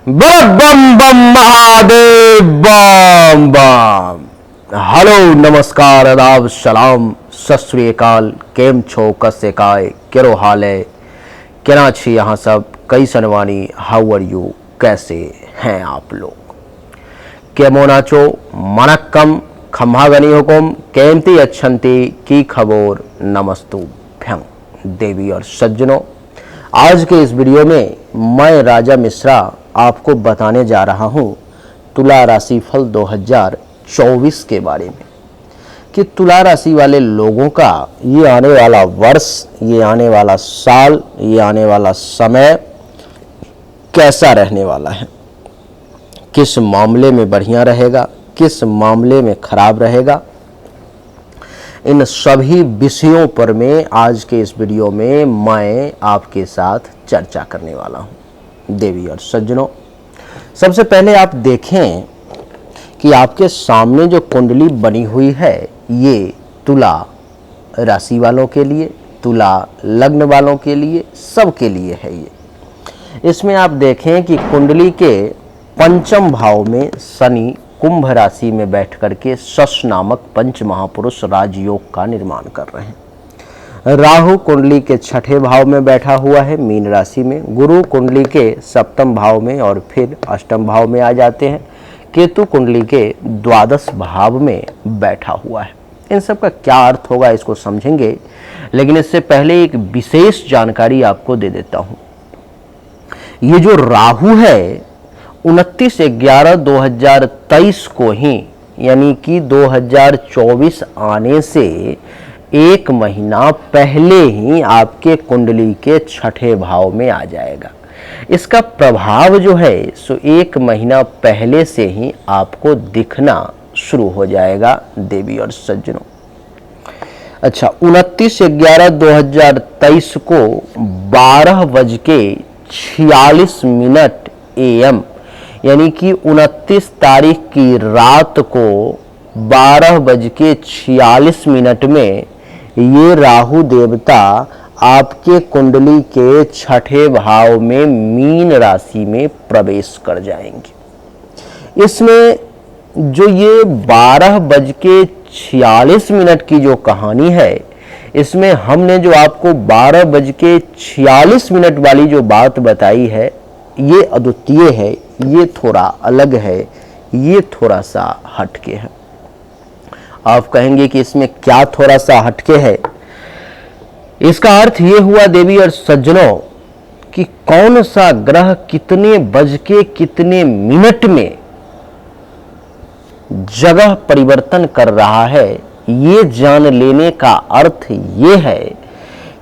बम बम महादेव बम बम। Hello नमस्कार आदाब सलाम सत श्री अकाल। केम छो कसे काय केरो हाल है केना छी यहाँ सब कैसन वानी हाउ आर यू कैसे हैं आप लोग केमो नाचो मनक्कम खम्हागनी हुकुम केमती अच्छंती की खबोर नमस्तु भ्यं देवी और सज्जनों। आज के इस वीडियो में मैं राजा मिश्रा आपको बताने जा रहा हूं तुला राशि फल 2024 के बारे में कि तुला राशि वाले लोगों का ये आने वाला वर्ष, ये आने वाला साल, ये आने वाला समय कैसा रहने वाला है, किस मामले में बढ़िया रहेगा, किस मामले में खराब रहेगा। इन सभी विषयों पर मैं आज के इस वीडियो में मैं आपके साथ चर्चा करने वाला हूं देवी और सज्जनों। सबसे पहले आप देखें कि आपके सामने जो कुंडली बनी हुई है ये तुला राशि वालों के लिए, तुला लग्न वालों के लिए, सबके लिए है। ये इसमें आप देखें कि कुंडली के पंचम भाव में शनि कुंभ राशि में बैठ करके शश नामक पंच महापुरुष राजयोग का निर्माण कर रहे हैं। राहु कुंडली के छठे भाव में बैठा हुआ है मीन राशि में, गुरु कुंडली के सप्तम भाव में और फिर अष्टम भाव में आ जाते हैं, केतु कुंडली के द्वादश भाव में बैठा हुआ है। इन सब का क्या अर्थ होगा इसको समझेंगे, लेकिन इससे पहले एक विशेष जानकारी आपको दे देता हूं। ये जो राहु है 29/11/2023 को ही यानी कि 2024 आने से एक महीना पहले ही आपके कुंडली के छठे भाव में आ जाएगा। इसका प्रभाव जो है सो एक महीना पहले से ही आपको दिखना शुरू हो जाएगा देवी और सज्जनों। अच्छा, 29/11/2023 को 12:46 AM यानी कि 29 तारीख की रात को 12:46 में ये राहु देवता आपके कुंडली के छठे भाव में मीन राशि में प्रवेश कर जाएंगे। इसमें जो ये 12:46 की जो कहानी है, इसमें हमने जो आपको 12:46 वाली जो बात बताई है ये अद्वितीय है, ये थोड़ा अलग है, ये थोड़ा सा हटके है। आप कहेंगे कि इसमें क्या थोड़ा सा हटके है? इसका अर्थ ये हुआ देवी और सज्जनों कि कौन सा ग्रह कितने बज के कितने मिनट में जगह परिवर्तन कर रहा है, ये जान लेने का अर्थ ये है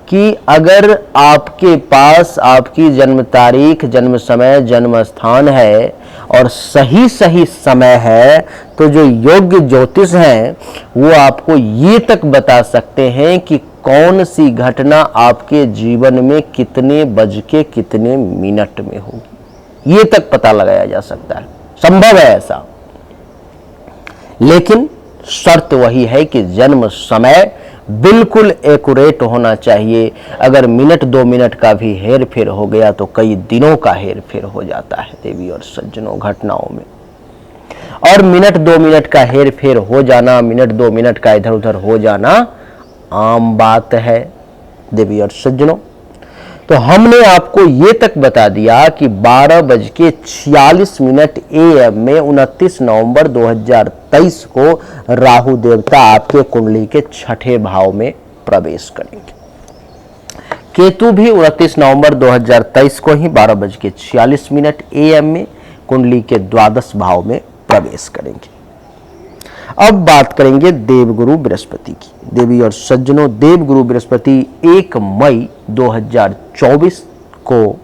कि अगर आपके पास आपकी जन्म तारीख, जन्म समय, जन्म स्थान है और सही समय है तो जो योग्य ज्योतिष हैं वो आपको ये तक बता सकते हैं कि कौन सी घटना आपके जीवन में कितने बज के कितने मिनट में होगी, ये तक पता लगाया जा सकता है। संभव है ऐसा, लेकिन शर्त वही है कि जन्म समय बिल्कुल एक्यूरेट होना चाहिए। अगर मिनट 2 मिनट का भी हेर फेर हो गया तो कई दिनों का हेर फेर हो जाता है देवी और सज्जनों घटनाओं में। और मिनट 2 मिनट का हेर फेर हो जाना, मिनट 2 मिनट का इधर उधर हो जाना आम बात है देवी और सज्जनों। तो हमने आपको ये तक बता दिया कि 12:46 AM में 29 नवंबर 2023 को राहु देवता आपके कुंडली के छठे भाव में प्रवेश करेंगे। केतु भी 29 नवंबर 2023 को ही 12:46 AM में कुंडली के द्वादश भाव में प्रवेश करेंगे। अब बात करेंगे देवगुरु बृहस्पति की। देवी और सज्जनों, देवगुरु बृहस्पति 1 मई 2024 को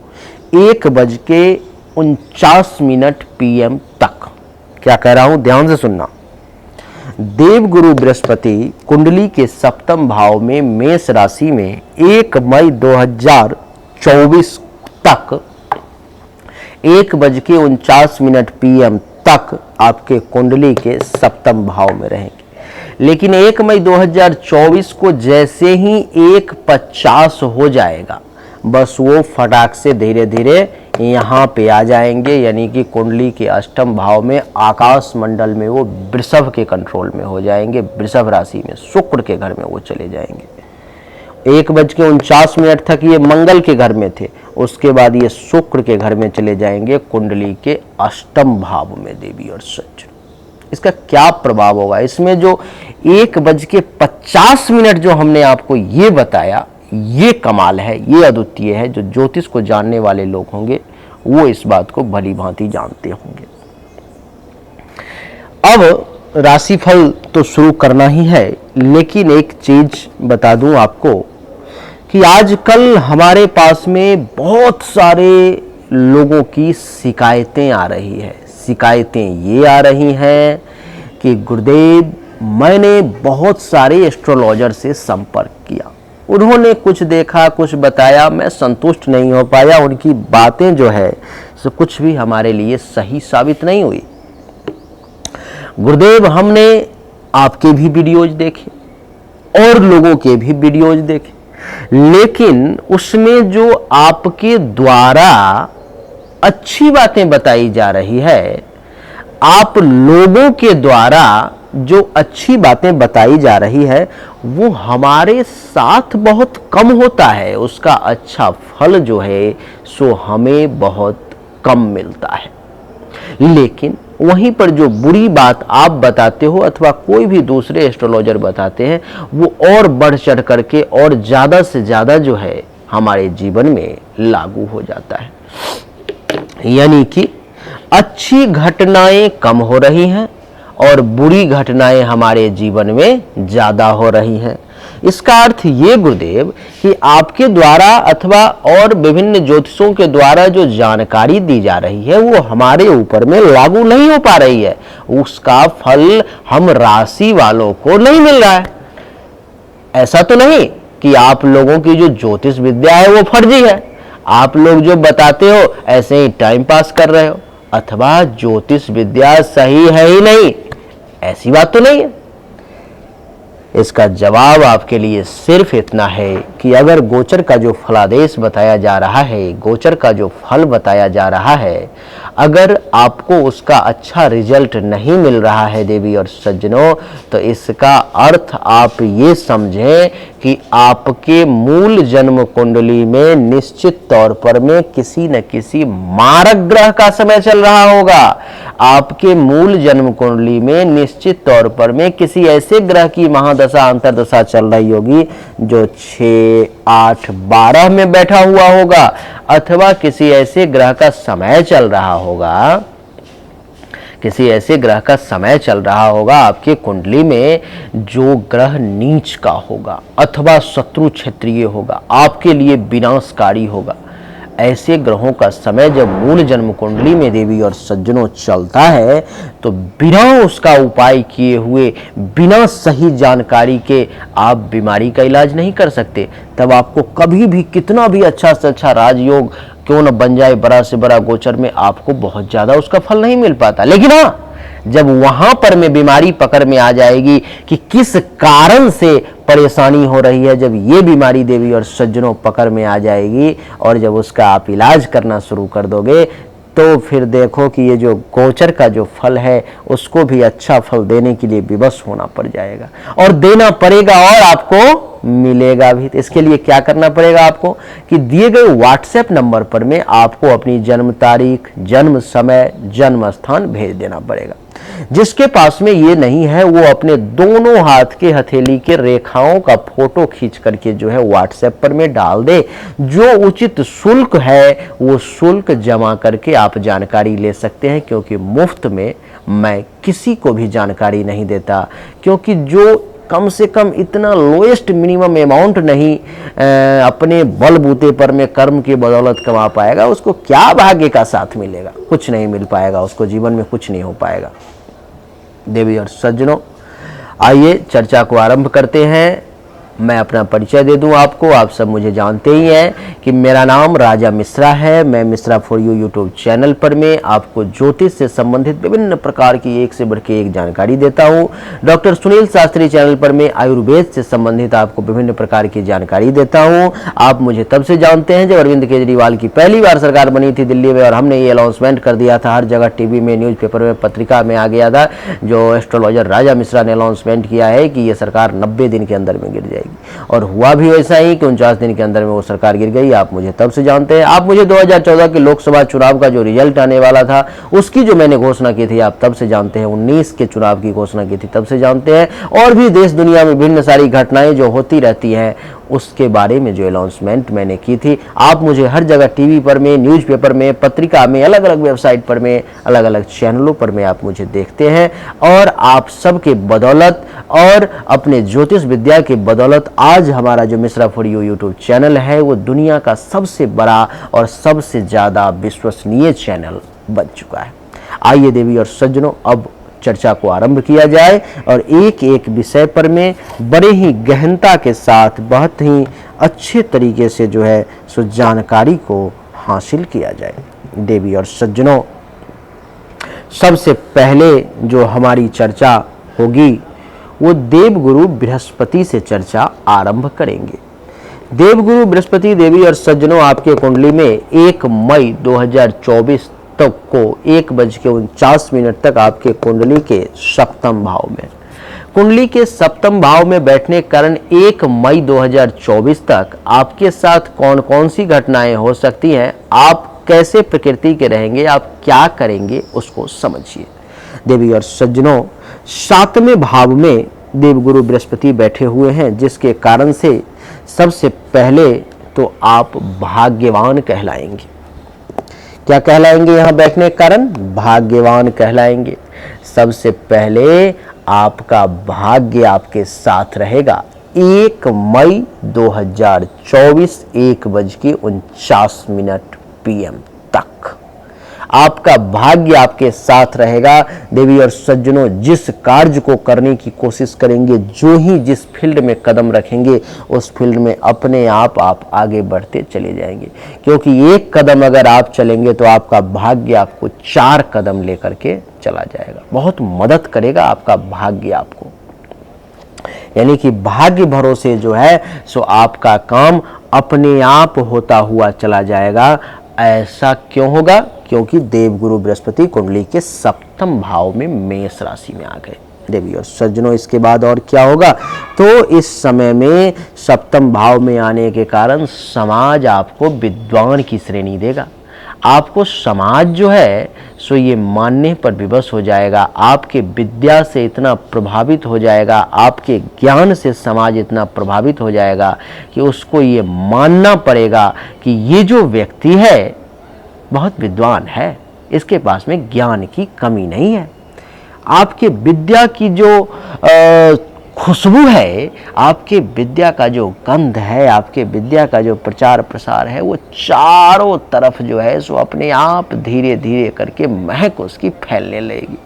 1:49 PM तक, क्या कह रहा हूं ध्यान से सुनना, देवगुरु बृहस्पति कुंडली के सप्तम भाव में मेष राशि में 1 मई 2024 तक 1:49 PM तक आपके कुंडली के सप्तम भाव में रहेंगे। लेकिन 1 मई 2024 को जैसे ही 1:50 हो जाएगा बस वो फटाक से धीरे धीरे यहाँ पे आ जाएंगे, यानी कि कुंडली के अष्टम भाव में आकाश मंडल में वो वृषभ के कंट्रोल में हो जाएंगे, वृषभ राशि में शुक्र के घर में वो चले जाएंगे। 1:49 तक ये मंगल के घर में थे, उसके बाद ये शुक्र के घर में चले जाएंगे कुंडली के अष्टम भाव में देवी और सज्जन। इसका क्या प्रभाव होगा? इसमें जो 1:50 जो हमने आपको ये बताया, ये कमाल है, ये अद्वितीय है। जो ज्योतिष को जानने वाले लोग होंगे वो इस बात को भली भांति जानते होंगे। अब राशिफल तो शुरू करना ही है, लेकिन एक चीज बता दूं आपको कि आजकल हमारे पास में बहुत सारे लोगों की शिकायतें आ रही है। शिकायतें ये आ रही हैं कि गुरुदेव, मैंने बहुत सारे एस्ट्रोलॉजर से संपर्क किया, उन्होंने कुछ देखा, कुछ बताया, मैं संतुष्ट नहीं हो पाया, उनकी बातें जो है सो कुछ भी हमारे लिए सही साबित नहीं हुई। गुरुदेव, हमने आपके भी वीडियोज देखे और लोगों के भी वीडियोज देखे, लेकिन उसमें जो आपके द्वारा अच्छी बातें बताई जा रही है, आप लोगों के द्वारा जो अच्छी बातें बताई जा रही है, वो हमारे साथ बहुत कम होता है। उसका अच्छा फल जो है सो हमें बहुत कम मिलता है। लेकिन वहीं पर जो बुरी बात आप बताते हो अथवा कोई भी दूसरे एस्ट्रोलॉजर बताते हैं, वो और बढ़ चढ़ करके और ज़्यादा से ज़्यादा जो है हमारे जीवन में लागू हो जाता है। यानी कि अच्छी घटनाएं कम हो रही हैं और बुरी घटनाएं हमारे जीवन में ज़्यादा हो रही हैं। इसका अर्थ ये गुरुदेव कि आपके द्वारा अथवा और विभिन्न ज्योतिषों के द्वारा जो जानकारी दी जा रही है वो हमारे ऊपर में लागू नहीं हो पा रही है, उसका फल हम राशि वालों को नहीं मिल रहा है। ऐसा तो नहीं कि आप लोगों की जो ज्योतिष विद्या है वो फर्जी है, आप लोग जो बताते हो ऐसे ही टाइम पास कर रहे हो, अथवा ज्योतिष विद्या सही है ही नहीं, ऐसी बात तो नहीं है। इसका जवाब आपके लिए सिर्फ इतना है कि अगर गोचर का जो फलादेश बताया जा रहा है, गोचर का जो फल बताया जा रहा है, अगर आपको उसका अच्छा रिजल्ट नहीं मिल रहा है देवी और सज्जनों, तो इसका अर्थ आप ये समझें कि आपके मूल जन्म कुंडली में निश्चित तौर पर में किसी न किसी मारक ग्रह का समय चल रहा होगा। आपके मूल जन्म कुंडली में निश्चित तौर पर में किसी ऐसे ग्रह की महादशा अंतरदशा चल रही होगी जो 6, 8, 12 में बैठा हुआ होगा, अथवा किसी ऐसे ग्रह का समय चल रहा होगा, किसी ऐसे ग्रह का समय चल रहा होगा आपके कुंडली में जो ग्रह नीच का होगा अथवा शत्रु क्षेत्रीय होगा, आपके लिए विनाशकारी होगा। ऐसे ग्रहों का समय जब मूल जन्म कुंडली में देवी और सज्जनों चलता है, तो बिना उसका उपाय किए हुए, बिना सही जानकारी के आप बीमारी का इलाज नहीं कर सकते। तब आपको कभी भी कितना भी अच्छा से अच्छा राजयोग क्यों न बन जाए, बड़ा से बड़ा गोचर में, आपको बहुत ज्यादा उसका फल नहीं मिल पाता। लेकिन हाँ, जब वहां पर में बीमारी पकड़ में आ जाएगी कि किस कारण से परेशानी हो रही है, जब ये बीमारी देवी और सज्जनों पकड़ में आ जाएगी और जब उसका आप इलाज करना शुरू कर दोगे, तो फिर देखो कि ये जो गोचर का जो फल है उसको भी अच्छा फल देने के लिए विवश होना पड़ जाएगा और देना पड़ेगा और आपको मिलेगा भी। तो इसके लिए क्या करना पड़ेगा आपको कि दिए गए व्हाट्सएप नंबर पर में आपको अपनी जन्म तारीख, जन्म समय, जन्म स्थान भेज देना पड़ेगा। जिसके पास में ये नहीं है वो अपने दोनों हाथ के हथेली के रेखाओं का फोटो खींच करके जो है व्हाट्सएप पर में डाल दे। जो उचित शुल्क है वो शुल्क जमा करके आप जानकारी ले सकते हैं, क्योंकि मुफ्त में मैं किसी को भी जानकारी नहीं देता, क्योंकि जो कम से कम इतना लोएस्ट मिनिमम अमाउंट नहीं अपने बलबूते पर में कर्म की बदौलत कमा पाएगा, उसको क्या भाग्य का साथ मिलेगा? कुछ नहीं मिल पाएगा, उसको जीवन में कुछ नहीं हो पाएगा। देवी और सज्जनों, आइए चर्चा को आरंभ करते हैं। मैं अपना परिचय दे दूं आपको। आप सब मुझे जानते ही हैं कि मेरा नाम राजा मिश्रा है। मैं Mishra for you YouTube channel पर मैं आपको ज्योतिष से संबंधित विभिन्न प्रकार की एक से बढ़ के एक जानकारी देता हूं। डॉक्टर सुनील शास्त्री चैनल पर मैं आयुर्वेद से संबंधित आपको विभिन्न प्रकार की जानकारी देता हूं। आप मुझे तब से जानते हैं जब अरविंद केजरीवाल की पहली बार सरकार बनी थी दिल्ली में, और हमने ये अनाउंसमेंट कर दिया था, हर जगह टीवी में, न्यूज़पेपर में, पत्रिका में आ गया था, जो एस्ट्रोलॉजर राजा मिश्रा ने अनाउंसमेंट किया है कि ये सरकार 90 दिन के अंदर में गिर जाएगी। और हुआ भी वैसा ही कि 49 दिन के अंदर में वो सरकार गिर गई। आप मुझे तब से जानते हैं। आप मुझे 2014 के लोकसभा चुनाव का जो रिजल्ट आने वाला था उसकी जो मैंने घोषणा की थी आप तब से जानते हैं। 19 के चुनाव की घोषणा की थी तब से जानते हैं। और भी देश दुनिया में विभिन्न सारी घटनाएं जो होती रहती हैं उसके बारे में जो अनाउंसमेंट मैंने की थी, आप मुझे हर जगह टीवी पर में, न्यूज़पेपर में, पत्रिका में, अलग अलग वेबसाइट पर में, अलग अलग चैनलों पर में आप मुझे देखते हैं। और आप सबके बदौलत और अपने ज्योतिष विद्या के बदौलत आज हमारा जो Mishra for you YouTube channel है वो दुनिया का सबसे बड़ा और सबसे ज़्यादा विश्वसनीय चैनल बन चुका है। आइए देवी और सज्जनों, अब चर्चा को आरंभ किया जाए और एक एक विषय पर में बड़े ही गहनता के साथ बहुत ही अच्छे तरीके से जो है सो जानकारी को हासिल किया जाए। देवी और सज्जनों, सबसे पहले जो हमारी चर्चा होगी वो देवगुरु बृहस्पति से चर्चा आरंभ करेंगे। देवगुरु बृहस्पति देवी और सज्जनों आपके कुंडली में 1 मई 2024 तक को 1:49 तक आपके कुंडली के सप्तम भाव में, कुंडली के सप्तम भाव में बैठने के कारण 1 मई 2024 तक आपके साथ कौन कौन सी घटनाएं हो सकती हैं, आप कैसे प्रकृति के रहेंगे, आप क्या करेंगे उसको समझिए। देवी और सज्जनों, 7वें भाव में देवगुरु बृहस्पति बैठे हुए हैं, जिसके कारण से सबसे पहले तो आप भाग्यवान कहलाएंगे। क्या कहलाएंगे? यहाँ बैठने के कारण भाग्यवान कहलाएंगे। सबसे पहले आपका भाग्य आपके साथ रहेगा 1 मई 2024 1:49 PM तक आपका भाग्य आपके साथ रहेगा। देवी और सज्जनों, जिस कार्य को करने की कोशिश करेंगे, जो ही जिस फील्ड में कदम रखेंगे उस फील्ड में अपने आप आगे बढ़ते चले जाएंगे, क्योंकि एक कदम अगर आप चलेंगे तो आपका भाग्य आपको 4 कदम लेकर के चला जाएगा। बहुत मदद करेगा आपका भाग्य आपको, यानी कि भाग्य भरोसे जो है सो आपका काम अपने आप होता हुआ चला जाएगा। ऐसा क्यों होगा? क्योंकि देवगुरु बृहस्पति कुंडली के सप्तम भाव में मेष राशि में आ गए। देवी और सज्जनों, इसके बाद और क्या होगा? तो इस समय में सप्तम भाव में आने के कारण समाज आपको विद्वान की श्रेणी देगा। आपको समाज जो है सो ये मानने पर विवश हो जाएगा, आपके विद्या से इतना प्रभावित हो जाएगा, आपके ज्ञान से समाज इतना प्रभावित हो जाएगा कि उसको ये मानना पड़ेगा कि ये जो व्यक्ति है बहुत विद्वान है, इसके पास में ज्ञान की कमी नहीं है। आपके विद्या की जो खुशबू है, आपके विद्या का जो गंध है, आपके विद्या का जो प्रचार प्रसार है, वो चारों तरफ जो है सो अपने आप धीरे धीरे करके महक उसकी फैलने लगेगी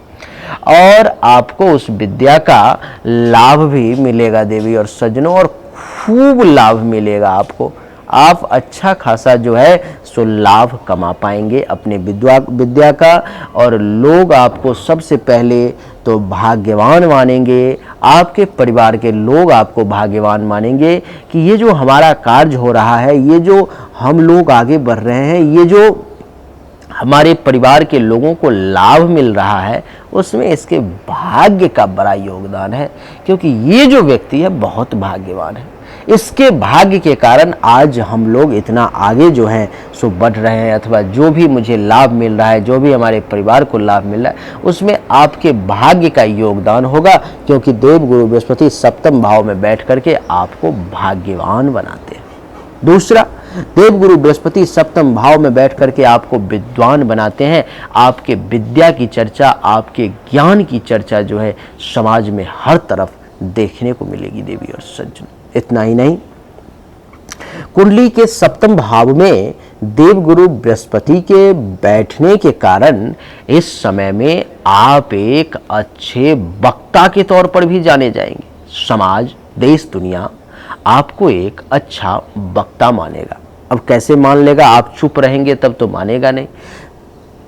और आपको उस विद्या का लाभ भी मिलेगा। देवी और सज्जनों, और खूब लाभ मिलेगा आपको। आप अच्छा खासा जो है सो लाभ कमा पाएंगे अपने विद्या का, और लोग आपको सबसे पहले तो भाग्यवान मानेंगे। आपके परिवार के लोग आपको भाग्यवान मानेंगे कि ये जो हमारा कार्य हो रहा है, ये जो हम लोग आगे बढ़ रहे हैं, ये जो हमारे परिवार के लोगों को लाभ मिल रहा है, उसमें इसके भाग्य का बड़ा योगदान है, क्योंकि ये जो व्यक्ति है बहुत भाग्यवान है। इसके भाग्य के कारण आज हम लोग इतना आगे जो है सो बढ़ रहे हैं, अथवा जो भी मुझे लाभ मिल रहा है, जो भी हमारे परिवार को लाभ मिल रहा है, उसमें आपके भाग्य का योगदान होगा, क्योंकि देवगुरु बृहस्पति सप्तम भाव में बैठ करके आपको भाग्यवान बनाते हैं। दूसरा, देवगुरु बृहस्पति सप्तम भाव में बैठ करके आपको विद्वान बनाते हैं। आपके विद्या की चर्चा, आपके ज्ञान की चर्चा जो है समाज में हर तरफ देखने को मिलेगी। देवी और सज्जन, इतना ही नहीं, कुंडली के सप्तम भाव में देवगुरु बृहस्पति के बैठने के कारण इस समय में आप एक अच्छे वक्ता के तौर पर भी जाने जाएंगे। समाज, देश दुनिया आपको एक अच्छा वक्ता मानेगा। अब कैसे मान लेगा, आप चुप रहेंगे तब तो मानेगा नहीं।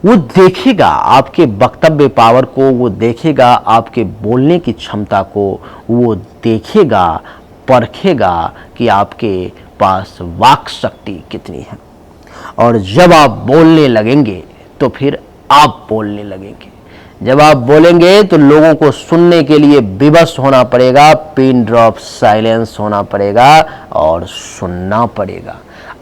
वो देखेगा आपके वक्तव्य पावर को, वो देखेगा आपके बोलने की क्षमता को, वो देखेगा, परखेगा कि आपके पास वाक शक्ति कितनी है। और जब आप बोलने लगेंगे तो फिर आप बोलने लगेंगे। जब आप बोलेंगे तो लोगों को सुनने के लिए विवश होना पड़ेगा, पिन ड्रॉप साइलेंस होना पड़ेगा और सुनना पड़ेगा।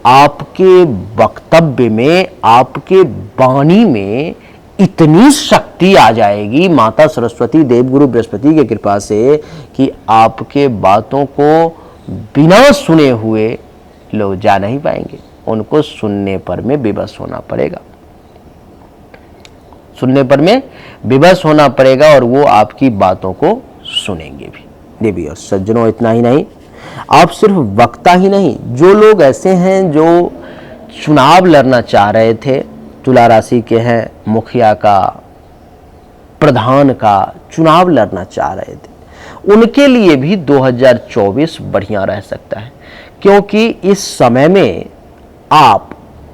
आपके वक्तव्य में, आपके वाणी में इतनी शक्ति आ जाएगी माता सरस्वती, देवगुरु बृहस्पति की कृपा से, कि आपके बातों को बिना सुने हुए लोग जा नहीं पाएंगे। उनको सुनने पर में विवश होना पड़ेगा, सुनने पर में विवश होना पड़ेगा और वो आपकी बातों को सुनेंगे भी। देवी और सज्जनों, इतना ही नहीं, आप सिर्फ वक्ता ही नहीं, जो लोग ऐसे हैं जो चुनाव लड़ना चाह रहे थे, तुला राशि के हैं, मुखिया का, प्रधान का चुनाव लड़ना चाह रहे थे, उनके लिए भी 2024 बढ़िया रह सकता है। क्योंकि इस समय में आप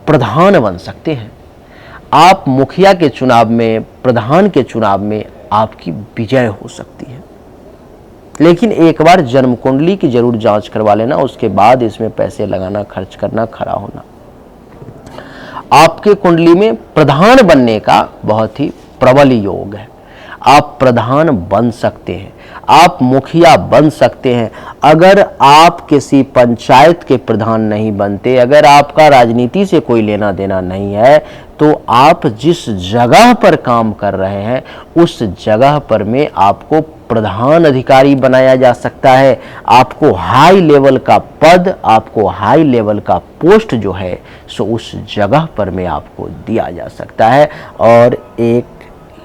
प्रधान बन सकते हैं। आप मुखिया के चुनाव में, प्रधान के चुनाव में आपकी विजय हो सकती है। लेकिन एक बार जन्म कुंडली की जरूर जांच करवा लेना, उसके बाद इसमें पैसे लगाना, खर्च करना, खड़ा होना। आपके कुंडली में प्रधान बनने का बहुत ही प्रबल योग है। आप प्रधान बन सकते हैं, आप मुखिया बन सकते हैं। अगर आप किसी पंचायत के प्रधान नहीं बनते, अगर आपका राजनीति से कोई लेना देना नहीं है, तो आप जिस जगह पर काम कर रहे हैं उस जगह पर में आपको प्रधान अधिकारी बनाया जा सकता है। आपको हाई लेवल का पद, आपको हाई लेवल का पोस्ट जो है सो उस जगह पर में आपको दिया जा सकता है। और एक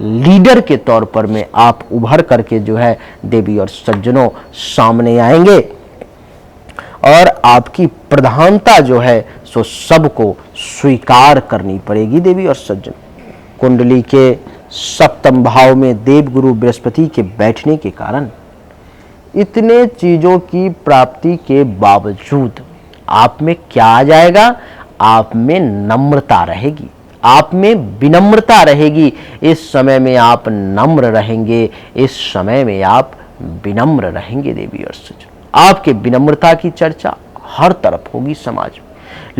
लीडर के तौर पर में आप उभर करके जो है देवी और सज्जनों सामने आएंगे और आपकी प्रधानता जो है सो सबको स्वीकार करनी पड़ेगी। देवी और सज्जन, कुंडली के सप्तम भाव में देवगुरु बृहस्पति के बैठने के कारण इतने चीजों की प्राप्ति के बावजूद आप में क्या आ जाएगा, आप में नम्रता रहेगी, आप में विनम्रता रहेगी। इस समय में आप नम्र रहेंगे, इस समय में आप विनम्र रहेंगे। देवी और सज्जन, आपके विनम्रता की चर्चा हर तरफ होगी समाज में।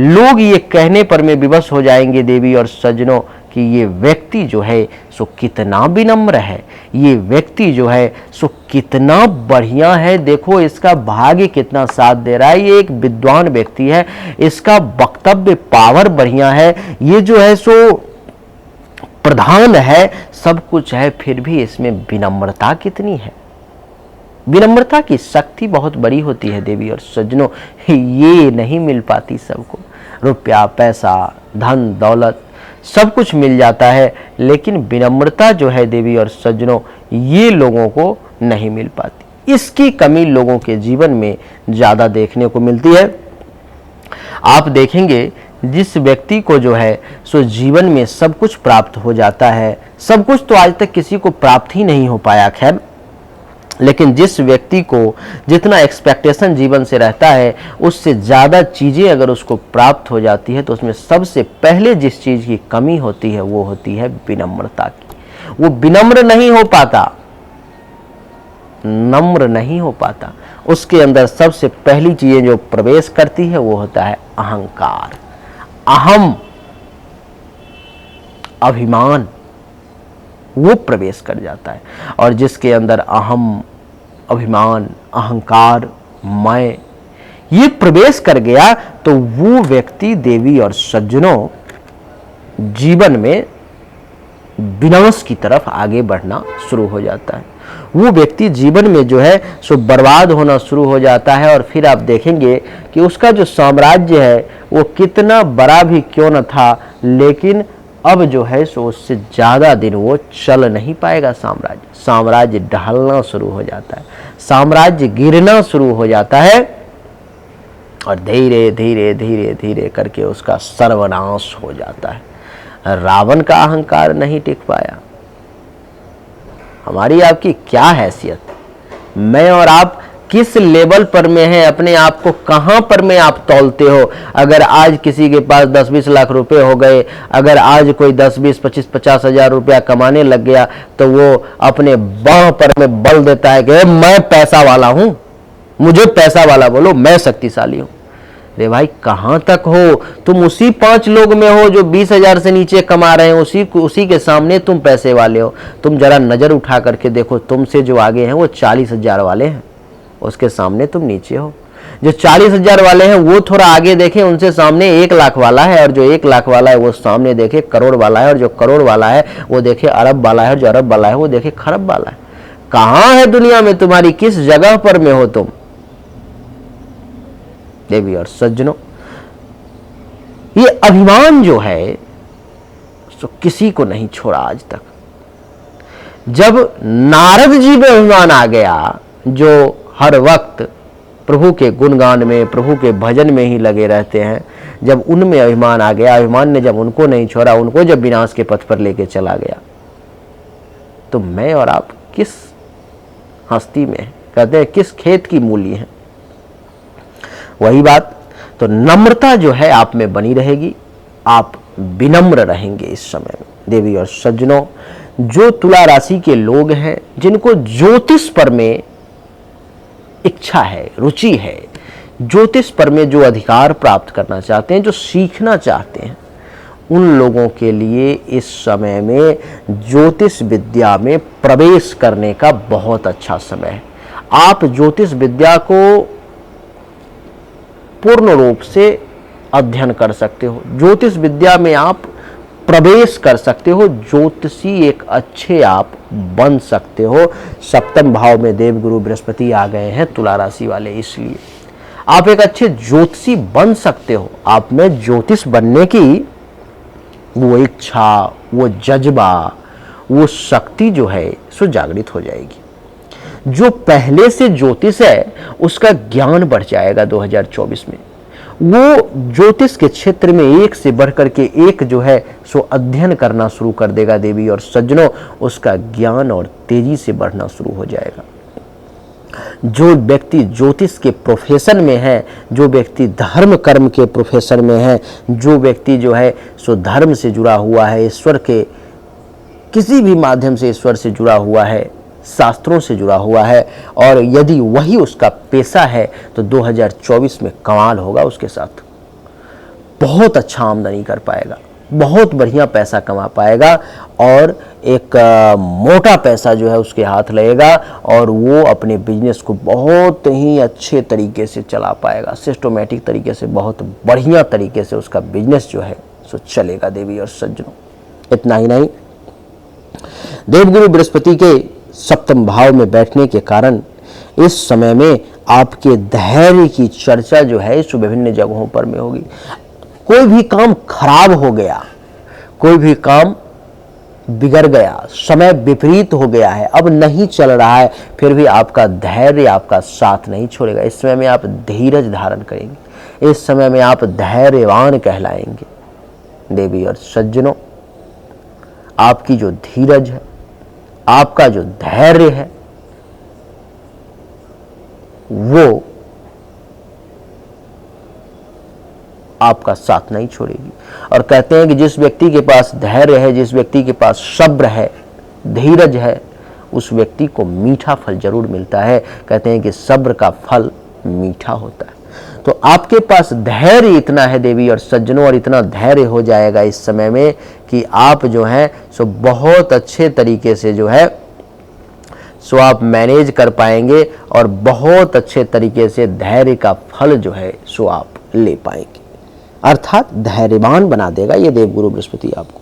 लोग ये कहने पर में विवश हो जाएंगे देवी और सज्जनों कि ये व्यक्ति जो है सो कितना विनम्र है, ये व्यक्ति जो है सो कितना बढ़िया है, देखो इसका भाग्य कितना साथ दे रहा है, ये एक विद्वान व्यक्ति है, इसका वक्तव्य पावर बढ़िया है, ये जो है सो प्रधान है, सब कुछ है, फिर भी इसमें विनम्रता कितनी है। विनम्रता की शक्ति बहुत बड़ी होती है देवी और सज्जनों, ये नहीं मिल पाती सबको। रुपया, पैसा, धन दौलत सब कुछ मिल जाता है, लेकिन विनम्रता जो है देवी और सज्जनों ये लोगों को नहीं मिल पाती। इसकी कमी लोगों के जीवन में ज़्यादा देखने को मिलती है। आप देखेंगे जिस व्यक्ति को जो है सो जीवन में सब कुछ प्राप्त हो जाता है, सब कुछ तो आज तक किसी को प्राप्त ही नहीं हो पाया खैर, लेकिन जिस व्यक्ति को जितना एक्सपेक्टेशन जीवन से रहता है उससे ज़्यादा चीज़ें अगर उसको प्राप्त हो जाती है तो उसमें सबसे पहले जिस चीज़ की कमी होती है वो होती है विनम्रता की। वो विनम्र नहीं हो पाता, नम्र नहीं हो पाता। उसके अंदर सबसे पहली चीज़ें जो प्रवेश करती है वो होता है अहंकार, अहम, अभिमान, वो प्रवेश कर जाता है। और जिसके अंदर अहम, अभिमान, अहंकार, मैं ये प्रवेश कर गया तो वो व्यक्ति देवी और सज्जनों जीवन में विनाश की तरफ आगे बढ़ना शुरू हो जाता है। वो व्यक्ति जीवन में जो है सो बर्बाद होना शुरू हो जाता है। और फिर आप देखेंगे कि उसका जो साम्राज्य है वो कितना बड़ा भी क्यों न था, लेकिन अब जो है सो उससे ज़्यादा दिन वो चल नहीं पाएगा। साम्राज्य ढलना शुरू हो जाता है, साम्राज्य गिरना शुरू हो जाता है और धीरे धीरे धीरे धीरे करके उसका सर्वनाश हो जाता है। रावण का अहंकार नहीं टिक पाया। हमारी आपकी क्या हैसियत, मैं और आप किस लेवल पर में है, अपने आप को कहां पर में आप तौलते हो। अगर आज किसी के पास 10-20 लाख रुपए हो गए, अगर आज कोई 10-20-25-50 हजार रुपया कमाने लग गया, तो वो अपने बाह पर में बल देता है कि मैं पैसा वाला हूं, मुझे पैसा वाला बोलो, मैं शक्तिशाली हूं। अरे भाई कहां तक हो तुम? उसी 5 लोग में हो जो 20,000 से नीचे कमा रहे हैं, उसी के सामने तुम पैसे वाले हो। तुम जरा नजर उठा करके देखो, तुमसे जो आगे हैं वो 40,000 वाले हैं, उसके सामने तुम नीचे हो। जो 40,000 वाले हैं वो थोड़ा आगे देखें, उनसे सामने 1 लाख वाला है, और जो 1 लाख वाला है वो सामने देखे करोड़ वाला है, और जो करोड़ वाला है वो देखे अरब वाला है, और जो अरब वाला है वो देखे खरब वाला है। कहां है दुनिया में तुम्हारी, किस जगह पर में हो तुम? देवी और सज्जनों, ये अभिमान जो है तो किसी को नहीं छोड़ा आज तक। जब नारद जी में अभिमान आ गया, जो हर वक्त प्रभु के गुणगान में, प्रभु के भजन में ही लगे रहते हैं, जब उनमें अभिमान आ गया, अभिमान ने जब उनको नहीं छोड़ा, उनको जब विनाश के पथ पर लेके चला गया, तो मैं और आप किस हस्ती में हैं? कहते हैं किस खेत की मूली है। वही बात, तो नम्रता जो है आप में बनी रहेगी, आप विनम्र रहेंगे इस समय में। देवी और सज्जनों, जो तुला राशि के लोग हैं, जिनको ज्योतिष पर में इच्छा है, रुचि है, ज्योतिष पर में जो अधिकार प्राप्त करना चाहते हैं, जो सीखना चाहते हैं, उन लोगों के लिए इस समय में ज्योतिष विद्या में प्रवेश करने का बहुत अच्छा समय है। आप ज्योतिष विद्या को पूर्ण रूप से अध्ययन कर सकते हो, ज्योतिष विद्या में आप प्रवेश कर सकते हो, ज्योतिषी एक अच्छे आप बन सकते हो। सप्तम भाव में देवगुरु बृहस्पति आ गए हैं तुला राशि वाले, इसलिए आप एक अच्छे ज्योतिषी बन सकते हो। आप में ज्योतिष बनने की वो इच्छा, वो जज्बा, वो शक्ति जो है सो जागृत हो जाएगी। जो पहले से ज्योतिष है उसका ज्ञान बढ़ जाएगा 2024 में। वो ज्योतिष के क्षेत्र में एक से बढ़कर के एक जो है सो अध्ययन करना शुरू कर देगा। देवी और सज्जनों, उसका ज्ञान और तेजी से बढ़ना शुरू हो जाएगा। जो व्यक्ति ज्योतिष के प्रोफेशन में है, जो व्यक्ति धर्म कर्म के प्रोफेशन में है, जो व्यक्ति जो है सो धर्म से जुड़ा हुआ है, ईश्वर के किसी भी माध्यम से ईश्वर से जुड़ा हुआ है, शास्त्रों से जुड़ा हुआ है, और यदि वही उसका पेशा है, तो 2024 में कमाल होगा उसके साथ। बहुत अच्छा आमदनी कर पाएगा, बहुत बढ़िया पैसा कमा पाएगा, और एक मोटा पैसा जो है उसके हाथ लगेगा, और वो अपने बिजनेस को बहुत ही अच्छे तरीके से चला पाएगा। सिस्टमेटिक तरीके से, बहुत बढ़िया तरीके से उसका बिजनेस जो है सो चलेगा। देवी और सज्जनों, इतना ही नहीं, देवगुरु बृहस्पति के सप्तम भाव में बैठने के कारण इस समय में आपके धैर्य की चर्चा जो है इस विभिन्न जगहों पर में होगी। कोई भी काम खराब हो गया, कोई भी काम बिगड़ गया, समय विपरीत हो गया है, अब नहीं चल रहा है, फिर भी आपका धैर्य आपका साथ नहीं छोड़ेगा। इस समय में आप धीरज धारण करेंगे, इस समय में आप धैर्यवान कहलाएंगे। देवी और सज्जनों, आपकी जो धीरज है, आपका जो धैर्य है, वो आपका साथ नहीं छोड़ेगी। और कहते हैं कि जिस व्यक्ति के पास धैर्य है, जिस व्यक्ति के पास सब्र है, धीरज है, उस व्यक्ति को मीठा फल जरूर मिलता है। कहते हैं कि सब्र का फल मीठा होता है। तो आपके पास धैर्य इतना है देवी और सज्जनों, और इतना धैर्य हो जाएगा इस समय में कि आप जो हैं सो बहुत अच्छे तरीके से जो है सो आप मैनेज कर पाएंगे, और बहुत अच्छे तरीके से धैर्य का फल जो है सो आप ले पाएंगे। अर्थात धैर्यवान बना देगा ये देवगुरु बृहस्पति आपको।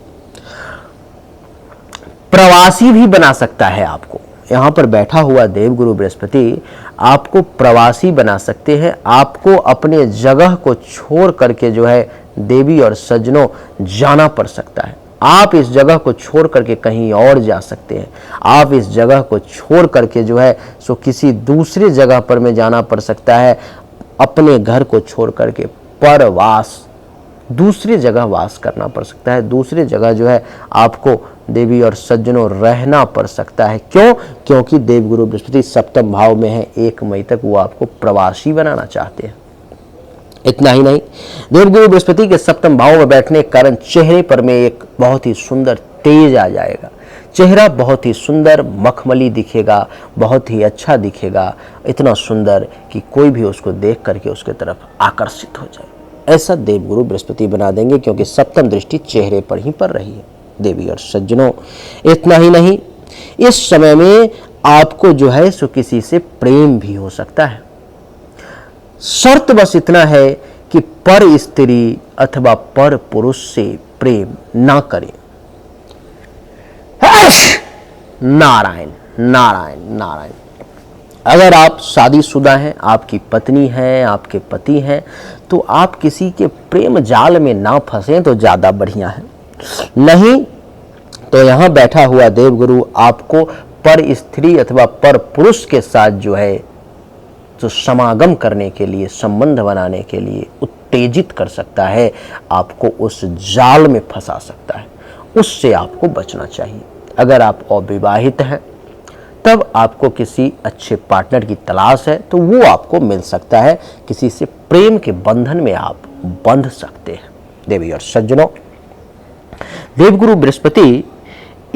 प्रवासी भी बना सकता है आपको। यहाँ पर बैठा हुआ देवगुरु बृहस्पति आपको प्रवासी बना सकते हैं। आपको अपने जगह को छोड़ करके जो है देवी और सज्जनों जाना पड़ सकता है। आप इस जगह को छोड़ करके कहीं और जा सकते हैं। आप इस जगह को छोड़ करके जो है सो किसी दूसरी जगह पर में जाना पड़ सकता है। अपने घर को छोड़ करके परवास, दूसरी जगह वास करना पड़ सकता है। दूसरी जगह जो है आपको देवी और सज्जनों रहना पड़ सकता है। क्यों? क्योंकि देवगुरु बृहस्पति सप्तम भाव में है, 1 मई तक वो आपको प्रवासी बनाना चाहते हैं। इतना ही नहीं, देवगुरु बृहस्पति के सप्तम भाव में बैठने के कारण चेहरे पर में एक बहुत ही सुंदर तेज आ जाएगा। चेहरा बहुत ही सुंदर मखमली दिखेगा, बहुत ही अच्छा दिखेगा, इतना सुंदर कि कोई भी उसको देख करके उसके तरफ आकर्षित हो जाए। ऐसा देवगुरु बृहस्पति बना देंगे, क्योंकि सप्तम दृष्टि चेहरे पर ही पड़ रही है। देवी और सज्जनों, इतना ही नहीं, इस समय में आपको जो है सो किसी से प्रेम भी हो सकता है। शर्त बस इतना है कि पर स्त्री अथवा पर पुरुष से प्रेम ना करें। नारायण नारायण नारायण। अगर आप शादीशुदा हैं, आपकी पत्नी है, आपके पति हैं, तो आप किसी के प्रेम जाल में ना फंसें तो ज्यादा बढ़िया है। नहीं तो यहां बैठा हुआ देवगुरु आपको पर स्त्री अथवा पर पुरुष के साथ जो है तो समागम करने के लिए, संबंध बनाने के लिए उत्तेजित कर सकता है, आपको उस जाल में फंसा सकता है। उससे आपको बचना चाहिए। अगर आप अविवाहित हैं, तब आपको किसी अच्छे पार्टनर की तलाश है, तो वो आपको मिल सकता है। किसी से प्रेम के बंधन में आप बंध सकते हैं। देवी और सज्जनों, देवगुरु बृहस्पति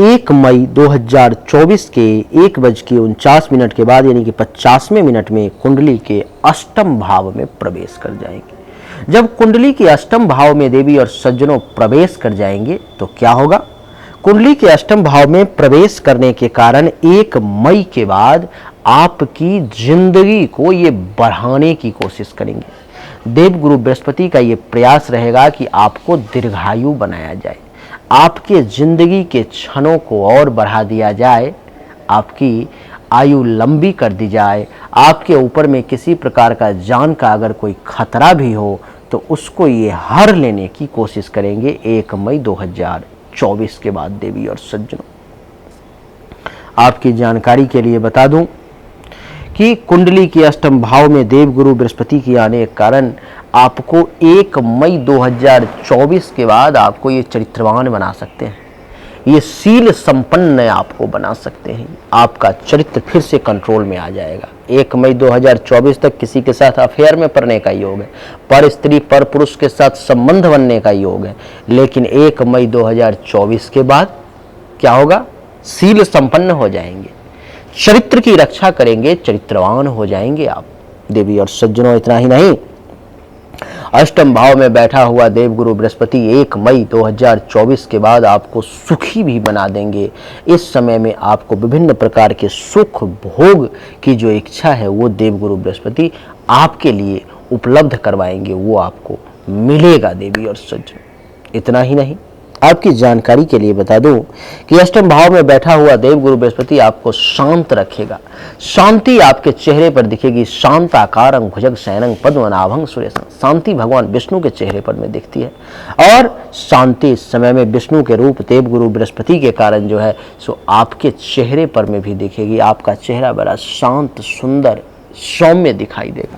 1 मई 2024 के 1:49 के बाद यानी कि 50वें मिनट में कुंडली के अष्टम भाव में प्रवेश कर जाएंगे। जब कुंडली के अष्टम भाव में देवी और सज्जनों प्रवेश कर जाएंगे तो क्या होगा? कुंडली के अष्टम भाव में प्रवेश करने के कारण 1 मई के बाद आपकी जिंदगी को ये बढ़ाने की कोशिश करेंगे। देवगुरु बृहस्पति का ये प्रयास रहेगा कि आपको दीर्घायु बनाया जाए, आपके जिंदगी के क्षणों को और बढ़ा दिया जाए, आपकी आयु लंबी कर दी जाए। आपके ऊपर में किसी प्रकार का जान का अगर कोई खतरा भी हो तो उसको ये हर लेने की कोशिश करेंगे 1 मई 2024 के बाद। देवी और सज्जनों, आपकी जानकारी के लिए बता दूं कि कुंडली के अष्टम भाव में देवगुरु बृहस्पति के आने के कारण आपको 1 मई 2024 के बाद आपको ये चरित्रवान बना सकते हैं, ये शील संपन्न आपको बना सकते हैं। आपका चरित्र फिर से कंट्रोल में आ जाएगा। 1 मई 2024 तक किसी के साथ अफेयर में पड़ने का योग है, पर स्त्री पर पुरुष के साथ संबंध बनने का योग है। लेकिन 1 मई 2024 के बाद क्या होगा? शील संपन्न हो जाएंगे, चरित्र की रक्षा करेंगे, चरित्रवान हो जाएंगे आप। देवी और सज्जनों, इतना ही नहीं, अष्टम भाव में बैठा हुआ देवगुरु बृहस्पति 1 मई 2024 के बाद आपको सुखी भी बना देंगे। इस समय में आपको विभिन्न प्रकार के सुख भोग की जो इच्छा है वो देवगुरु बृहस्पति आपके लिए उपलब्ध करवाएंगे, वो आपको मिलेगा। देवी और सज्जनों, इतना ही नहीं, आपकी जानकारी के लिए बता दूं कि अष्टम भाव में बैठा हुआ देवगुरु बृहस्पति आपको शांत रखेगा। शांति आपके चेहरे पर दिखेगी। शांताकारं भुजग शयनं पद्मनाभं सुरेशं। शांति भगवान विष्णु के चेहरे पर में दिखती है, और शांति इस समय में विष्णु के रूप देवगुरु बृहस्पति के कारण जो है सो आपके चेहरे पर में भी दिखेगी। आपका चेहरा बड़ा शांत, सुंदर, सौम्य दिखाई देगा।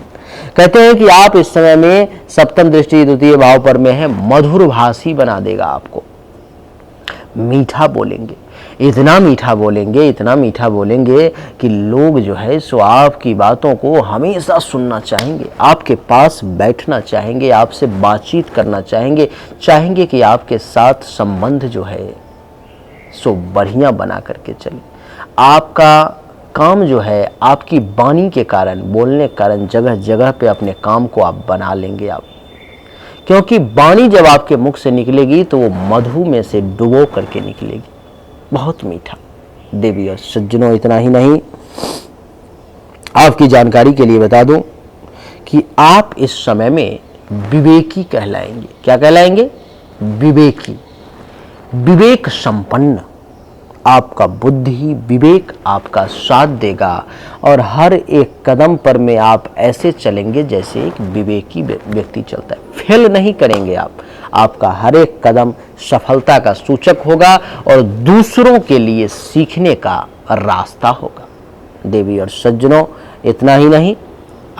कहते हैं कि आप इस समय में सप्तम दृष्टि द्वितीय भाव पर में है, मधुर भाषी बना देगा आपको। मीठा बोलेंगे, इतना मीठा बोलेंगे, इतना मीठा बोलेंगे कि लोग जो है सो आपकी बातों को हमेशा सुनना चाहेंगे, आपके पास बैठना चाहेंगे, आपसे बातचीत करना चाहेंगे, चाहेंगे कि आपके साथ संबंध जो है सो बढ़िया बना करके चले। आपका काम जो है आपकी वाणी के कारण, बोलने के कारण जगह जगह पे अपने काम को आप बना लेंगे आप, क्योंकि वाणी जब आपके मुख से निकलेगी तो वो मधु में से डुबो करके निकलेगी, बहुत मीठा। देवी और सज्जनों, इतना ही नहीं, आपकी जानकारी के लिए बता दूं कि आप इस समय में विवेकी कहलाएंगे। क्या कहलाएंगे? विवेकी, विवेक संपन्न। आपका बुद्धि, विवेक आपका साथ देगा, और हर एक कदम पर में आप ऐसे चलेंगे जैसे एक विवेकी व्यक्ति चलता है। फेल नहीं करेंगे आप, आपका हर एक कदम सफलता का सूचक होगा और दूसरों के लिए सीखने का रास्ता होगा। देवी और सज्जनों, इतना ही नहीं,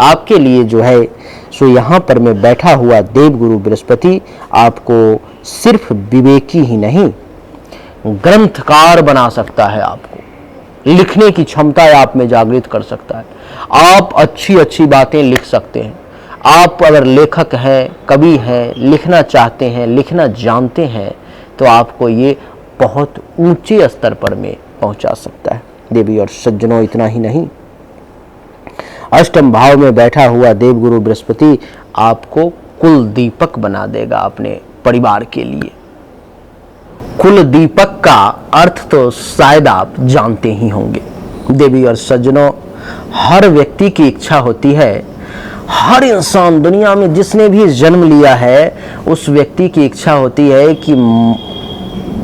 आपके लिए जो है सो यहाँ पर में बैठा हुआ देवगुरु बृहस्पति आपको सिर्फ विवेकी ही नहीं, ग्रंथकार बना सकता है, आपको लिखने की क्षमता आप में जागृत कर सकता है। आप अच्छी अच्छी बातें लिख सकते हैं। आप अगर लेखक हैं, कवि हैं, लिखना चाहते हैं, लिखना जानते हैं, तो आपको ये बहुत ऊंचे स्तर पर में पहुंचा सकता है। देवी और सज्जनों, इतना ही नहीं, अष्टम भाव में बैठा हुआ देवगुरु बृहस्पति आपको कुल दीपक बना देगा अपने परिवार के लिए। कुल दीपक का अर्थ तो शायद आप जानते ही होंगे। देवी और सज्जनों, हर व्यक्ति की इच्छा होती है, हर इंसान दुनिया में जिसने भी जन्म लिया है उस व्यक्ति की इच्छा होती है कि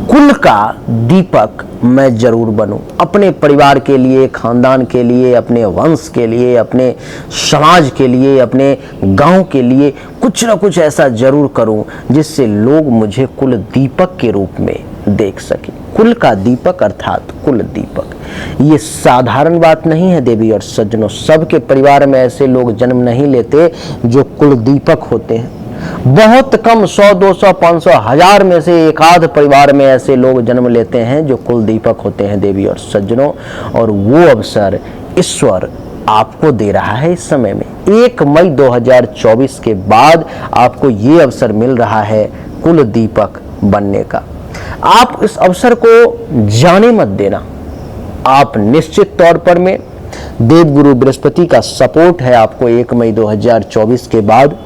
कुल का दीपक मैं जरूर बनूं, अपने परिवार के लिए, खानदान के लिए, अपने वंश के लिए, अपने समाज के लिए, अपने गांव के लिए कुछ ना कुछ ऐसा जरूर करूं जिससे लोग मुझे कुल दीपक के रूप में देख सके। कुल का दीपक अर्थात कुल दीपक, ये साधारण बात नहीं है देवी और सज्जनों। सबके परिवार में ऐसे लोग जन्म नहीं लेते जो कुल दीपक होते हैं। बहुत कम 100, 200, 500, 1000 में से एक आध परिवार में ऐसे लोग जन्म लेते हैं जो कुल दीपक होते हैं देवी और सज्जनों। और वो अवसर ईश्वर आपको दे रहा है इस समय में। 1 मई 2024 के बाद आपको ये अवसर मिल रहा है कुल दीपक बनने का। आप इस अवसर को जाने मत देना। आप निश्चित तौर पर में देवगुरु बृहस्पति का सपोर्ट है आपको 1 मई 2024 के बाद,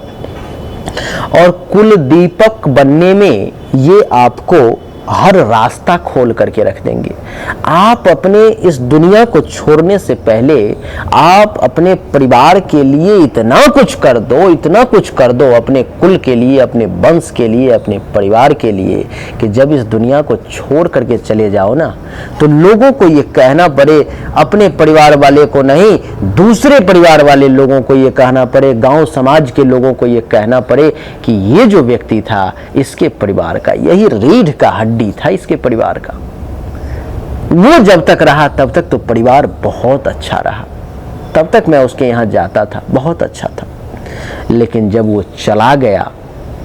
और कुल दीपक बनने में ये आपको हर रास्ता खोल करके रख देंगे। आप अपने इस दुनिया को छोड़ने से पहले आप अपने परिवार के लिए इतना कुछ कर दो, इतना कुछ कर दो अपने कुल के लिए, अपने वंश के लिए, अपने परिवार के लिए, कि जब इस दुनिया को छोड़ करके चले जाओ ना, तो लोगों को ये कहना पड़े, अपने परिवार वाले को नहीं, दूसरे परिवार वाले लोगों को ये कहना पड़े, गांव समाज के लोगों को ये कहना पड़े कि ये जो व्यक्ति था इसके परिवार का, यही रीढ़ का हड्डी था इसके परिवार का। वो जब तक रहा तब तक तो परिवार बहुत अच्छा रहा, तब तक मैं उसके यहाँ जाता था, बहुत अच्छा था। लेकिन जब वो चला गया,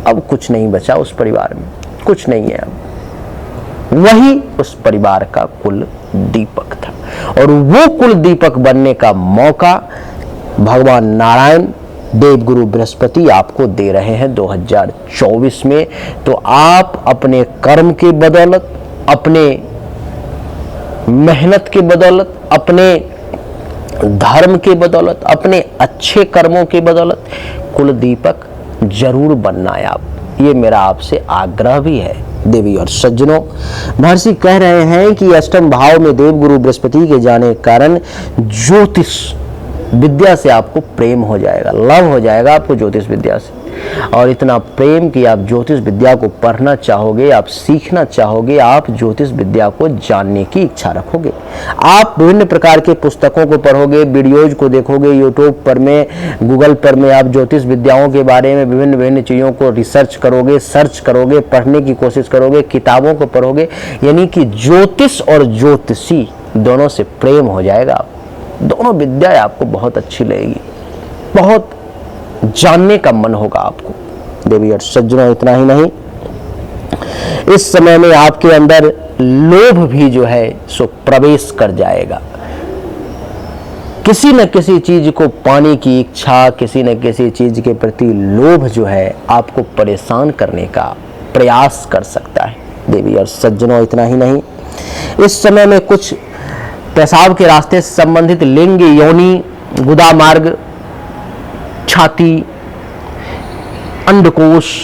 अब कुछ नहीं बचा उस परिवार में, कुछ नहीं है अब। वही उस परिवार का कुल दीपक था, और वो कुल दीपक बनने का मौका भगवान नारायण देवगुरु बृहस्पति आपको दे रहे हैं 2024 में। तो आप अपने कर्म की बदौलत, अपने मेहनत की बदौलत, अपने धर्म की बदौलत, अपने अच्छे कर्मों की बदौलत कुल दीपक जरूर बनना है आप। ये मेरा आपसे आग्रह भी है देवी और सज्जनों। महर्षि कह रहे हैं कि अष्टम भाव में देवगुरु बृहस्पति के जाने के कारण ज्योतिष विद्या से आपको प्रेम हो जाएगा, लव हो जाएगा आपको ज्योतिष विद्या से, और इतना प्रेम कि आप ज्योतिष विद्या को पढ़ना चाहोगे, आप सीखना चाहोगे, आप ज्योतिष विद्या को जानने की इच्छा रखोगे। आप विभिन्न प्रकार के पुस्तकों को पढ़ोगे, वीडियोज को देखोगे, यूट्यूब पर में, गूगल पर में आप ज्योतिष विद्याओं के बारे में विभिन्न विभिन्न चीज़ों को रिसर्च करोगे, सर्च करोगे, पढ़ने की कोशिश करोगे, किताबों को पढ़ोगे, यानी कि ज्योतिष और ज्योतिषी दोनों से प्रेम हो जाएगा। दोनों विद्या आपको बहुत अच्छी लगेगी, बहुत जानने का मन होगा आपको। देवी और सज्जनों, इतना ही नहीं, इस समय में आपके अंदर लोभ भी जो है सो प्रवेश कर जाएगा। किसी न किसी चीज को पाने की इच्छा, किसी न किसी चीज के प्रति लोभ जो है आपको परेशान करने का प्रयास कर सकता है। देवी और सज्जनों, इतना ही नहीं, इस समय में कुछ पेशाब के रास्ते से संबंधित लिंग, योनि, गुदा मार्ग, छाती, अंडकोश,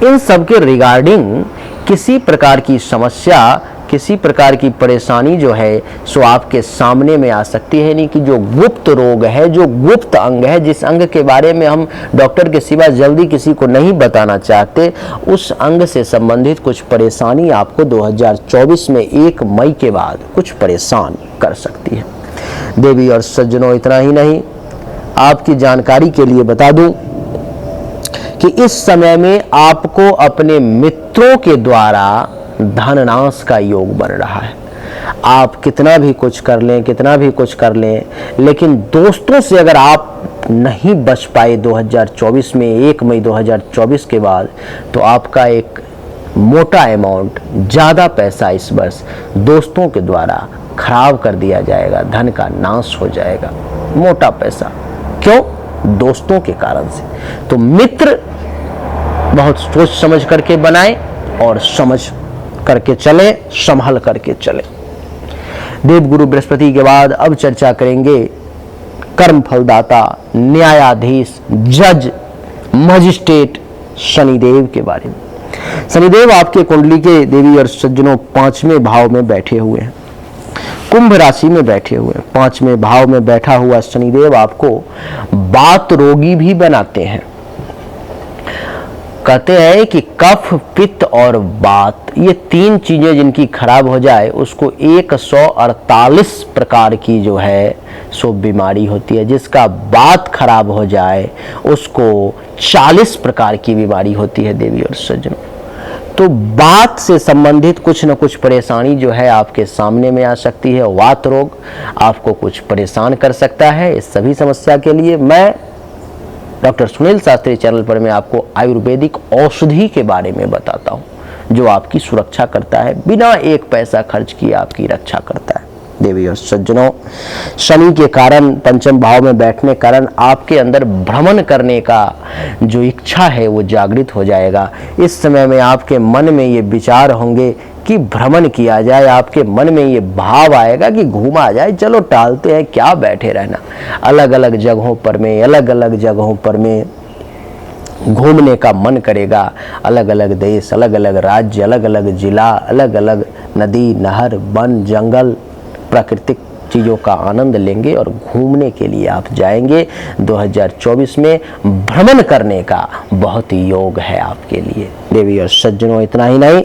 इन सब के रिगार्डिंग किसी प्रकार की समस्या, किसी प्रकार की परेशानी जो है सो आपके सामने में आ सकती है। नहीं कि जो गुप्त रोग है, जो गुप्त अंग है, जिस अंग के बारे में हम डॉक्टर के सिवा जल्दी किसी को नहीं बताना चाहते, उस अंग से संबंधित कुछ परेशानी आपको 2024 में 1 मई के बाद कुछ परेशान कर सकती है। देवी और सज्जनों, इतना ही नहीं, आपकी जानकारी के लिए बता दूं कि इस समय में आपको अपने मित्रों के द्वारा धननाश का योग बन रहा है। आप कितना भी कुछ कर लें, कितना भी कुछ कर लें, लेकिन दोस्तों से अगर आप नहीं बच पाए 2024 में 1 मई 2024 के बाद, तो आपका एक मोटा अमाउंट, ज़्यादा पैसा इस वर्ष दोस्तों के द्वारा खराब कर दिया जाएगा, धन का नाश हो जाएगा। मोटा पैसा क्यों? दोस्तों के कारण से। तो मित्र बहुत सोच समझ करके बनाएं और समझ करके चलें, संभल करके चलें। देवगुरु बृहस्पति के बाद अब चर्चा करेंगे कर्म फलदाता, न्यायाधीश, जज, मजिस्ट्रेट शनिदेव के बारे में। शनिदेव आपके कुंडली के देवी और सज्जनों 5वें भाव में बैठे हुए हैं, कुंभ राशि में बैठे हुए हैं। 5वें भाव में बैठा हुआ शनिदेव आपको बात रोगी भी बनाते हैं। कहते हैं कि कफ, पित्त और बात, ये 3 चीजें जिनकी खराब हो जाए उसको 148 प्रकार की जो है सो बीमारी होती है। जिसका बात खराब हो जाए उसको 40 प्रकार की बीमारी होती है देवी और सज्जनों। तो बात से संबंधित कुछ न कुछ परेशानी जो है आपके सामने में आ सकती है। वात रोग आपको कुछ परेशान कर सकता है। इस सभी समस्या के लिए मैं डॉक्टर सुनील शास्त्री चैनल पर मैं आपको आयुर्वेदिक औषधि के बारे में बताता हूं जो आपकी सुरक्षा करता है, बिना एक पैसा खर्च किए आपकी रक्षा करता है। देवी और सज्जनों, शनि के कारण 5वें भाव में बैठने के कारण आपके अंदर भ्रमण करने का जो इच्छा है वो जागृत हो जाएगा। इस समय में आपके मन में ये विचार होंगे कि भ्रमण किया जाए, आपके मन में ये भाव आएगा कि घूमा जाए, चलो टालते हैं, क्या बैठे रहना। अलग अलग जगहों पर में घूमने का मन करेगा। अलग अलग देश, अलग अलग राज्य, अलग अलग जिला, अलग अलग नदी, नहर, वन, जंगल, प्राकृतिक चीज़ों का आनंद लेंगे और घूमने के लिए आप जाएंगे। 2024 में भ्रमण करने का बहुत ही योग है आपके लिए। देवी और सज्जनों, इतना ही नहीं,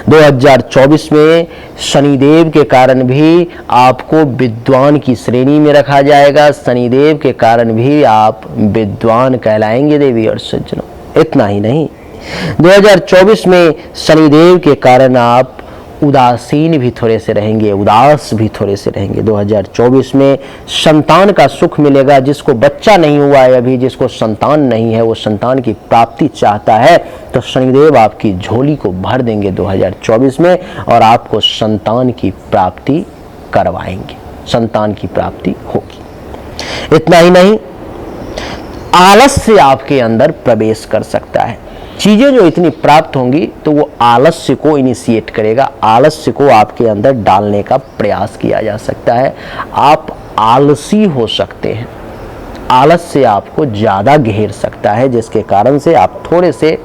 2024 में शनिदेव के कारण भी आपको विद्वान की श्रेणी में रखा जाएगा। शनिदेव के कारण भी आप विद्वान कहलाएंगे देवी और सज्जनों। इतना ही नहीं, 2024 में शनिदेव के कारण आप उदासीन भी थोड़े से रहेंगे, उदास भी थोड़े से रहेंगे। 2024 में संतान का सुख मिलेगा। जिसको बच्चा नहीं हुआ है अभी, जिसको संतान नहीं है, वो संतान की प्राप्ति चाहता है तो शनिदेव आपकी झोली को भर देंगे 2024 में और आपको संतान की प्राप्ति करवाएंगे, संतान की प्राप्ति होगी। इतना ही नहीं, आलस्य आपके अंदर प्रवेश कर सकता है। चीजें जो इतनी प्राप्त होंगी तो वो आलस्य को इनिशिएट करेगा, आलस्य को आपके अंदर डालने का प्रयास किया जा सकता है। आप आलसी हो सकते हैं, आलस्य आपको ज्यादा घेर सकता है जिसके कारण से आप थोड़े से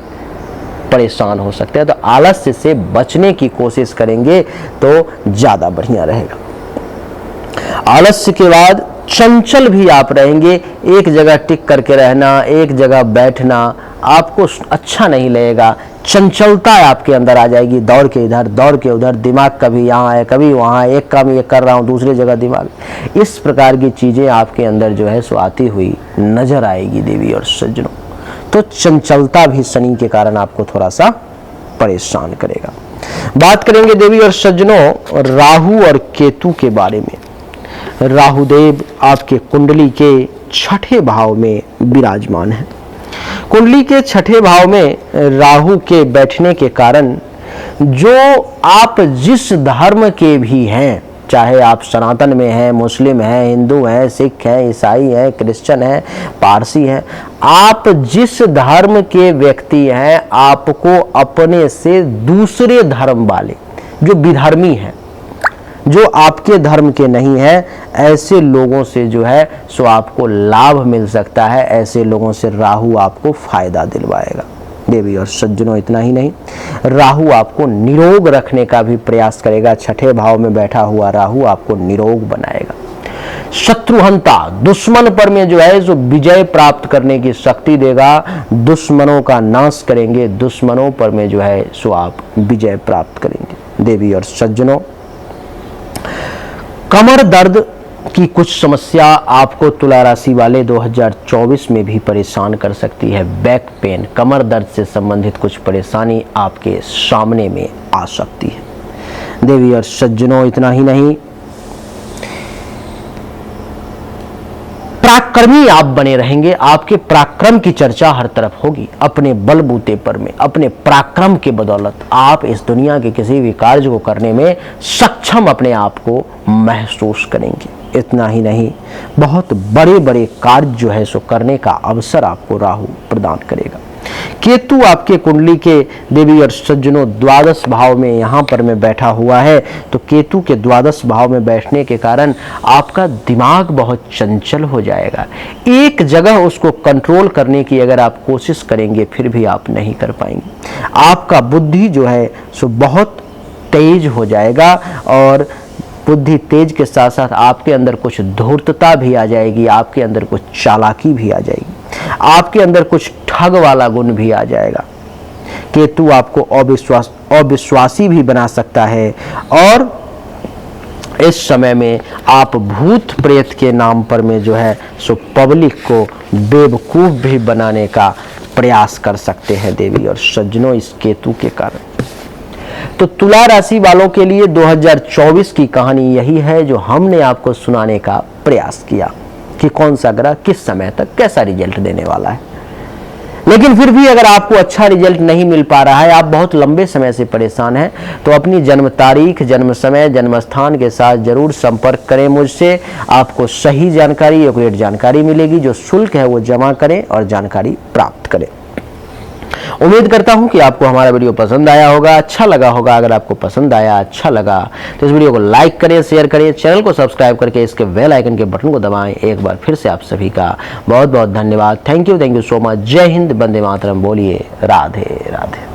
परेशान हो सकते हैं। तो आलस्य से बचने की कोशिश करेंगे तो ज्यादा बढ़िया रहेगा। आलस्य के बाद चंचल भी आप रहेंगे। एक जगह टिक करके रहना, एक जगह बैठना आपको अच्छा नहीं लगेगा। चंचलता आपके अंदर आ जाएगी, दौड़ के इधर दौड़ के उधर, दिमाग कभी यहाँ है कभी वहाँ, एक काम ये कर रहा हूँ दूसरी जगह दिमाग, इस प्रकार की चीजें आपके अंदर जो है सो आती हुई नजर आएगी देवी और सज्जनों। तो चंचलता भी शनि के कारण आपको थोड़ा सा परेशान करेगा। बात करेंगे देवी और सज्जनों राहु और केतु के बारे में। राहुदेव आपके कुंडली के 6ठे भाव में विराजमान है। कुंडली के 6ठे भाव में राहु के बैठने के कारण जो आप जिस धर्म के भी हैं, चाहे आप सनातन में हैं, मुस्लिम हैं, हिंदू हैं, सिख हैं, ईसाई हैं, क्रिश्चियन हैं, पारसी हैं, आप जिस धर्म के व्यक्ति हैं, आपको अपने से दूसरे धर्म वाले जो विधर्मी हैं, जो आपके धर्म के नहीं है, ऐसे लोगों से जो है सो आपको लाभ मिल सकता है। ऐसे लोगों से राहु आपको फायदा दिलवाएगा देवी और सज्जनों। इतना ही नहीं, राहु आपको निरोग रखने का भी प्रयास करेगा। 6ठे भाव में बैठा हुआ राहु आपको निरोग बनाएगा। शत्रुहंता, दुश्मन पर में जो है जो विजय प्राप्त करने की शक्ति देगा। दुश्मनों का नाश करेंगे, दुश्मनों पर में जो है सो आप विजय प्राप्त करेंगे देवी और सज्जनों। कमर दर्द की कुछ समस्या आपको तुला राशि वाले 2024 में भी परेशान कर सकती है। बैक पेन, कमर दर्द से संबंधित कुछ परेशानी आपके सामने में आ सकती है देवी और सज्जनों। इतना ही नहीं, पराक्रमी आप बने रहेंगे। आपके पराक्रम की चर्चा हर तरफ होगी। अपने बलबूते पर में, अपने पराक्रम के बदौलत आप इस दुनिया के किसी भी कार्य को करने में सक्षम अपने आप को महसूस करेंगे। इतना ही नहीं, बहुत बड़े बड़े कार्य जो है सो करने का अवसर आपको राहु प्रदान करेगा। केतु आपके कुंडली के देवी और सज्जनों द्वादश भाव में यहाँ पर में बैठा हुआ है। तो केतु के द्वादश भाव में बैठने के कारण आपका दिमाग बहुत चंचल हो जाएगा। एक जगह उसको कंट्रोल करने की अगर आप कोशिश करेंगे फिर भी आप नहीं कर पाएंगे। आपका बुद्धि जो है सो बहुत तेज हो जाएगा और बुद्धि तेज के साथ साथ आपके अंदर कुछ धूर्तता भी आ जाएगी, आपके अंदर कुछ चालाकी भी आ जाएगी, आपके अंदर कुछ ठग वाला गुण भी आ जाएगा। केतु आपको अविश्वासी भी बना सकता है और इस समय में आप भूत प्रेत के नाम पर में जो है सो पब्लिक को बेवकूफ भी बनाने का प्रयास कर सकते हैं देवी और सज्जनों इस केतु के कारण। तो तुला राशि वालों के लिए 2024 की कहानी यही है जो हमने आपको सुनाने का प्रयास किया कि कौन सा ग्रह किस समय तक कैसा रिजल्ट देने वाला है। लेकिन फिर भी अगर आपको अच्छा रिजल्ट नहीं मिल पा रहा है, आप बहुत लंबे समय से परेशान हैं, तो अपनी जन्म तारीख, जन्म समय, जन्म स्थान के साथ जरूर संपर्क करें मुझसे। आपको सही जानकारी, एक्यूरेट जानकारी मिलेगी। जो शुल्क है वो जमा करें और जानकारी प्राप्त करें। उम्मीद करता हूं कि आपको हमारा वीडियो पसंद आया होगा, अच्छा लगा होगा। अगर आपको पसंद आया, अच्छा लगा तो इस वीडियो को लाइक करें, शेयर करें, चैनल को सब्सक्राइब करके इसके बेल आइकन के बटन को दबाएं। एक बार फिर से आप सभी का बहुत बहुत धन्यवाद। Thank you so much. जय हिंद, वंदे मातरम। बोलिए राधे राधे।